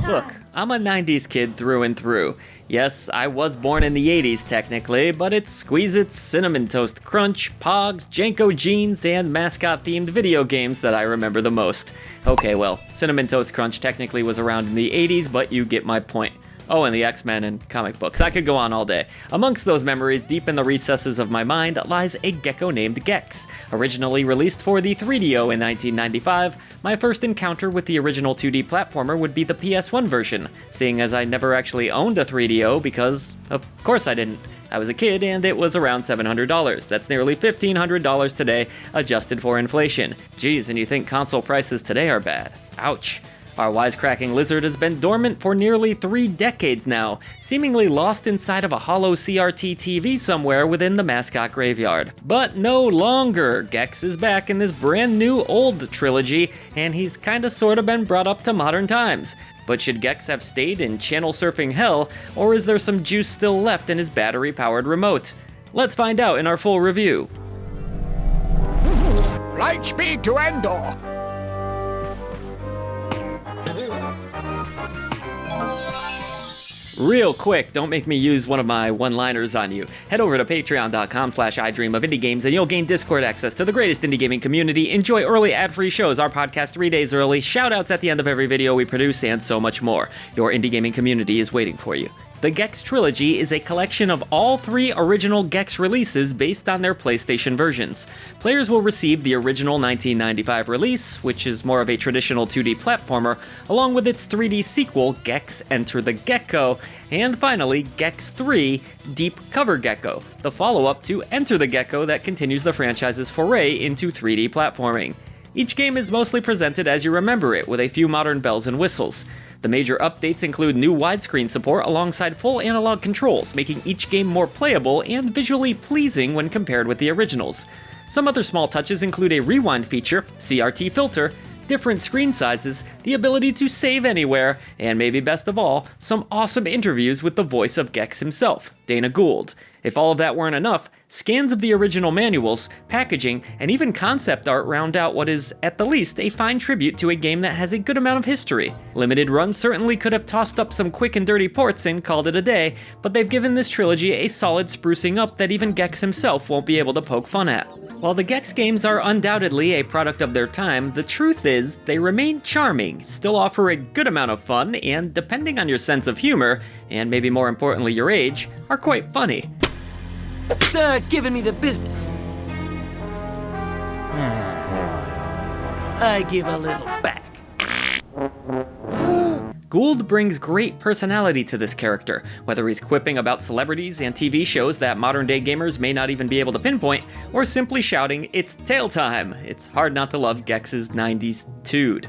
Look, I'm a 90s kid through and through. Yes, I was born in the 80s technically, but it's Squeeze-Its, Cinnamon Toast Crunch, Pogs, Janko Jeans, and mascot-themed video games that I remember the most. Okay, well, Cinnamon Toast Crunch technically was around in the 80s, but you get my point. Oh, and the X-Men and comic books. I could go on all day. Amongst those memories, deep in the recesses of my mind, lies a gecko named Gex. Originally released for the 3DO in 1995, my first encounter with the original 2D platformer would be the PS1 version, seeing as I never actually owned a 3DO because, of course I didn't. I was a kid and it was around $700. That's nearly $1,500 today, adjusted for inflation. Geez, and you think console prices today are bad. Ouch. Our wisecracking lizard has been dormant for nearly 3 decades now, seemingly lost inside of a hollow CRT TV somewhere within the mascot graveyard. But no longer! Gex is back in this brand new old trilogy, and he's kinda sorta been brought up to modern times. But should Gex have stayed in channel surfing hell, or is there some juice still left in his battery-powered remote? Let's find out in our full review. Light speed to Endor! Real quick, don't make me use one of my one-liners on you. Head over to patreon.com/idreamofindiegames and you'll gain Discord access to the greatest indie gaming community, enjoy early ad-free shows, our podcast 3 days early, shoutouts at the end of every video we produce, and so much more. Your indie gaming community is waiting for you. The Gex Trilogy is a collection of all 3 original Gex releases based on their PlayStation versions. Players will receive the original 1995 release, which is more of a traditional 2D platformer, along with its 3D sequel, Gex Enter the Gecko, and finally, Gex 3, Deep Cover Gecko, the follow-up to Enter the Gecko that continues the franchise's foray into 3D platforming. Each game is mostly presented as you remember it, with a few modern bells and whistles. The major updates include new widescreen support alongside full analog controls, making each game more playable and visually pleasing when compared with the originals. Some other small touches include a rewind feature, CRT filter, different screen sizes, the ability to save anywhere, and maybe best of all, some awesome interviews with the voice of Gex himself, Dana Gould. If all of that weren't enough, scans of the original manuals, packaging, and even concept art round out what is, at the least, a fine tribute to a game that has a good amount of history. Limited Run certainly could have tossed up some quick and dirty ports and called it a day, but they've given this trilogy a solid sprucing up that even Gex himself won't be able to poke fun at. While the Gex games are undoubtedly a product of their time, the truth is they remain charming, still offer a good amount of fun, and depending on your sense of humor, and maybe more importantly your age, are quite funny. Start giving me the business. I give a little back. Gould brings great personality to this character, whether he's quipping about celebrities and TV shows that modern-day gamers may not even be able to pinpoint, or simply shouting, "It's tail time!" It's hard not to love Gex's 90s dude.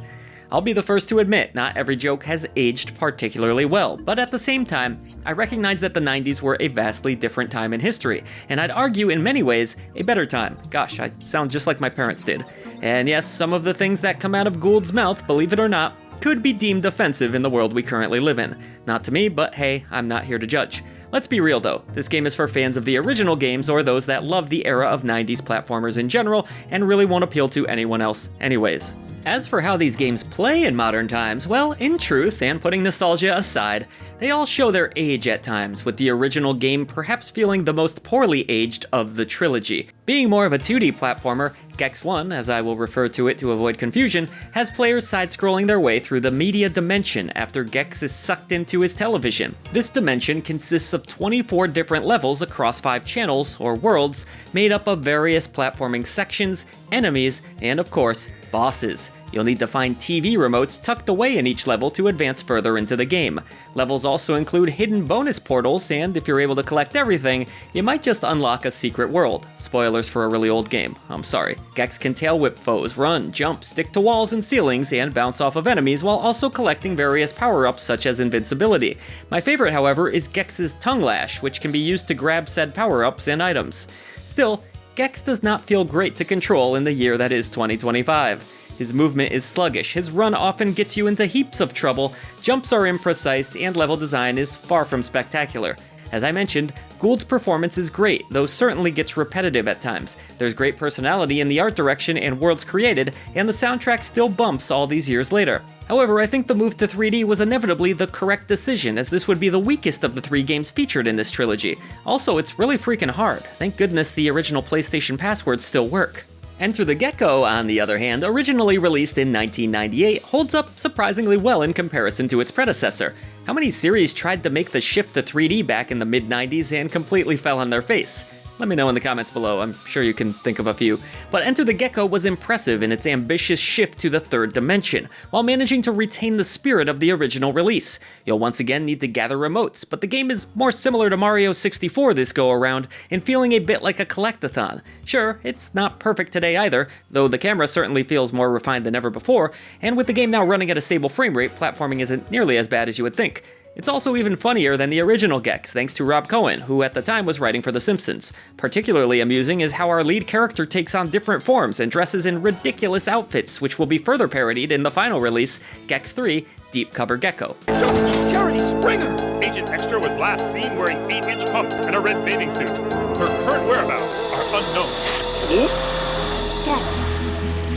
I'll be the first to admit, not every joke has aged particularly well, but at the same time, I recognize that the 90s were a vastly different time in history, and I'd argue in many ways, a better time. Gosh, I sound just like my parents did. And yes, some of the things that come out of Gould's mouth, believe it or not, could be deemed offensive in the world we currently live in. Not to me, but hey, I'm not here to judge. Let's be real though, this game is for fans of the original games or those that love the era of 90s platformers in general and really won't appeal to anyone else anyways. As for how these games play in modern times, well, in truth, and putting nostalgia aside, they all show their age at times, with the original game perhaps feeling the most poorly aged of the trilogy. Being more of a 2D platformer, Gex 1, as I will refer to it to avoid confusion, has players side-scrolling their way through the media dimension after Gex is sucked into his television. This dimension consists of 24 different levels across 5 channels, or worlds, made up of various platforming sections, enemies, and of course, bosses. You'll need to find TV remotes tucked away in each level to advance further into the game. Levels also include hidden bonus portals, and if you're able to collect everything, you might just unlock a secret world. Spoilers for a really old game, I'm sorry. Gex can tail whip foes, run, jump, stick to walls and ceilings, and bounce off of enemies while also collecting various power-ups such as invincibility. My favorite, however, is Gex's tongue lash, which can be used to grab said power-ups and items. Still, Gex does not feel great to control in the year that is 2025. His movement is sluggish, his run often gets you into heaps of trouble, jumps are imprecise, and level design is far from spectacular. As I mentioned, Gould's performance is great, though certainly gets repetitive at times. There's great personality in the art direction and worlds created, and the soundtrack still bumps all these years later. However, I think the move to 3D was inevitably the correct decision, as this would be the weakest of the 3 games featured in this trilogy. Also, it's really freaking hard. Thank goodness the original PlayStation passwords still work. Enter the Gecko, on the other hand, originally released in 1998, holds up surprisingly well in comparison to its predecessor. How many series tried to make the shift to 3D back in the mid-90s and completely fell on their face? Let me know in the comments below, I'm sure you can think of a few. But Enter the Gecko was impressive in its ambitious shift to the third dimension, while managing to retain the spirit of the original release. You'll once again need to gather remotes, but the game is more similar to Mario 64 this go around, and feeling a bit like a collectathon. Sure, it's not perfect today either, though the camera certainly feels more refined than ever before, and with the game now running at a stable frame rate, platforming isn't nearly as bad as you would think. It's also even funnier than the original Gex, thanks to Rob Cohen, who at the time was writing for The Simpsons. Particularly amusing is how our lead character takes on different forms and dresses in ridiculous outfits, which will be further parodied in the final release, Gex 3, Deep Cover Gecko. Jerry Springer! Agent Extra was last seen wearing 8-inch pumps and a red bathing suit. Her current whereabouts are unknown.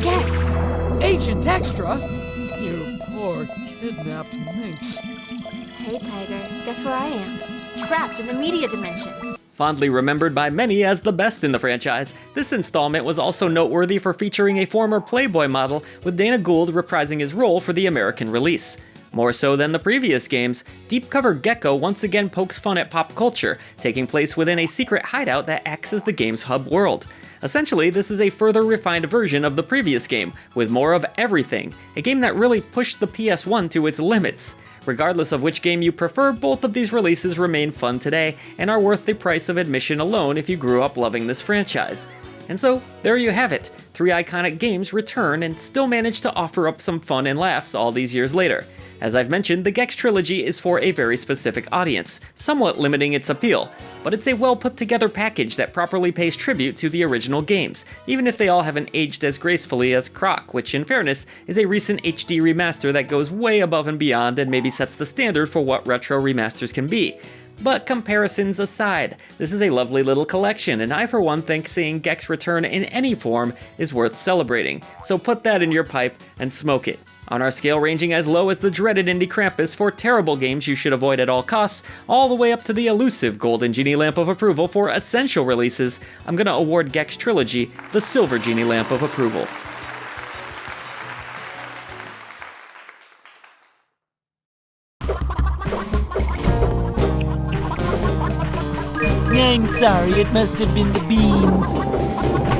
Gex! Agent Extra? You poor kidnapped minx. Hey, Tiger. Guess where I am? Trapped in the media dimension. Fondly remembered by many as the best in the franchise, this installment was also noteworthy for featuring a former Playboy model, with Dana Gould reprising his role for the American release. More so than the previous games, Deep Cover Gecko once again pokes fun at pop culture, taking place within a secret hideout that acts as the game's hub world. Essentially, this is a further refined version of the previous game, with more of everything, a game that really pushed the PS1 to its limits. Regardless of which game you prefer, both of these releases remain fun today, and are worth the price of admission alone if you grew up loving this franchise. And so, there you have it. 3 iconic games return and still manage to offer up some fun and laughs all these years later. As I've mentioned, the Gex Trilogy is for a very specific audience, somewhat limiting its appeal, but it's a well put together package that properly pays tribute to the original games, even if they all haven't aged as gracefully as Croc, which in fairness is a recent HD remaster that goes way above and beyond and maybe sets the standard for what retro remasters can be. But comparisons aside, this is a lovely little collection, and I for one think seeing Gex return in any form is worth celebrating, so put that in your pipe and smoke it. On our scale ranging as low as the dreaded Indie Krampus for terrible games you should avoid at all costs, all the way up to the elusive Golden Genie Lamp of Approval for essential releases, I'm gonna award Gex Trilogy the Silver Genie Lamp of Approval. I'm sorry, it must have been the beans.